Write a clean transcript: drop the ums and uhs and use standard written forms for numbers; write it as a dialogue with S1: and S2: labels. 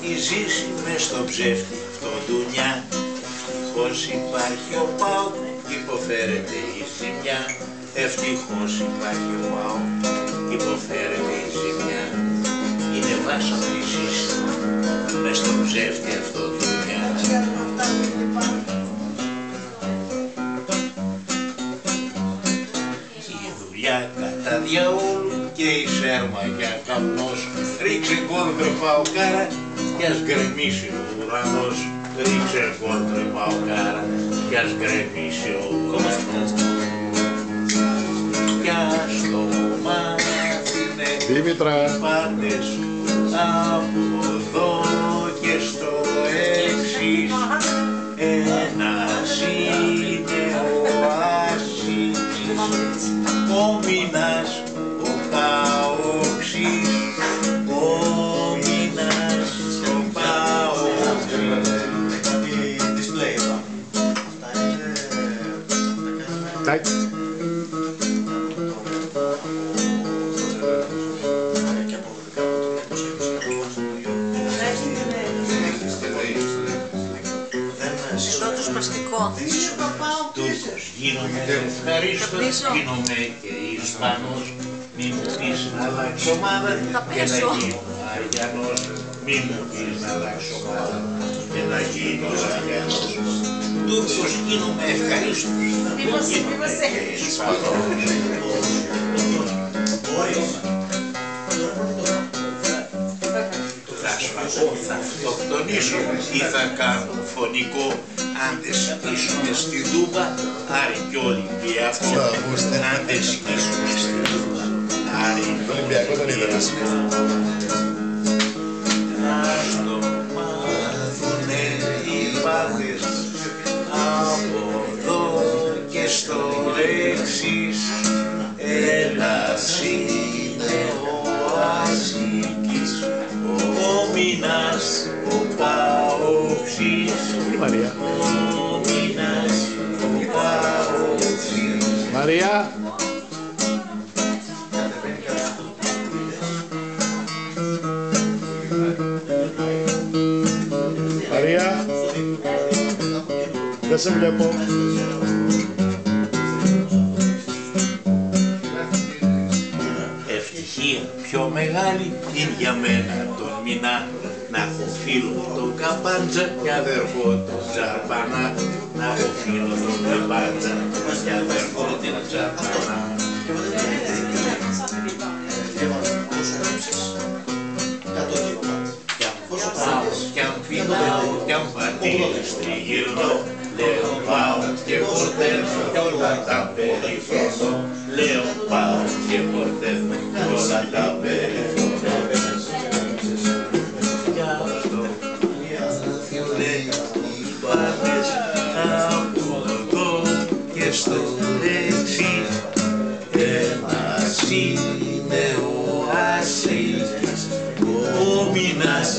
S1: η ζήση μες στο ψεύτη αυτό ντουνιά. Ευτυχώς υπάρχει ο ΠΑΟΚ, υποφέρεται η ζημιά. Ευτυχώς υπάρχει ο ΠΑΟΚ, υποφέρεται η ζημιά. Είναι βάσανο η ζήση μες στο ψεύτη αυτό ντουνιά. Η δουλειά κατά διαόλου και η σέρμα για καπνός. Ρίξε κόντρε παοκάρα κι ας γκρεμίσει ο ουρανός. Ρίξε κόντρε παοκάρα κι ας γκρεμίσει ο ουρανός. Κι ας το μάθουνε οι πάντες από εδώ και στο εξής. Ένας είναι ο Ασίκης, ο Μινάς, ο Παοξής, ο Μινάς, ο Παοξής.
S2: Κάτι display εδώ. Αυτά είναι...
S1: Τούρκος γίνομαι ευχαρίστως, γίνομαι και Ισπανός. Μη μου πεις να αλλάξω ομάδα και να γίνω Αγιανός. Μη μου πεις να αλλάξω ομάδα και να γίνω Αγιανός. Τούρκος γίνομαι ευχαρίστως, γίνομαι και Ισπανός. Θα σφαγώ, θα αυτοκτονήσω ή θα κάνω φωνικό. Άντε σκίσουμε στη Δούμπα, Άρη κι Ολυμπιακό. Άντε σκίσουμε στη Δούμπα, Άρη κι Ολυμπιακό. Να στο μάθουνε οι πάντες από εδώ και στο εξής. Ένας είναι ο Ασίκης, ο Μινάς, ο Παοξής.
S3: Μαρία. Μαρία. Μαρία. Δεν σε βλέπω.
S1: Ευτυχία πιο μεγάλη είναι για μένα τον Μινά. Να έχω φίλο τον Καπάντζα και αδερφό τον Τζαρπανά. Να έχω φίλο τον Καπάντζα και αδερφό τον Τζαρπανά. Κι αν πεινάω, κι αν πατήρες τριγυρνώ, λέω πάω και χορταίνω κι όλα τα περιφρονώ. Λέω πάω και χορταίνω κι όλα τα περιφρονώ. Στο εξής, ένας είναι ο Ασίκης, ο Μινάς,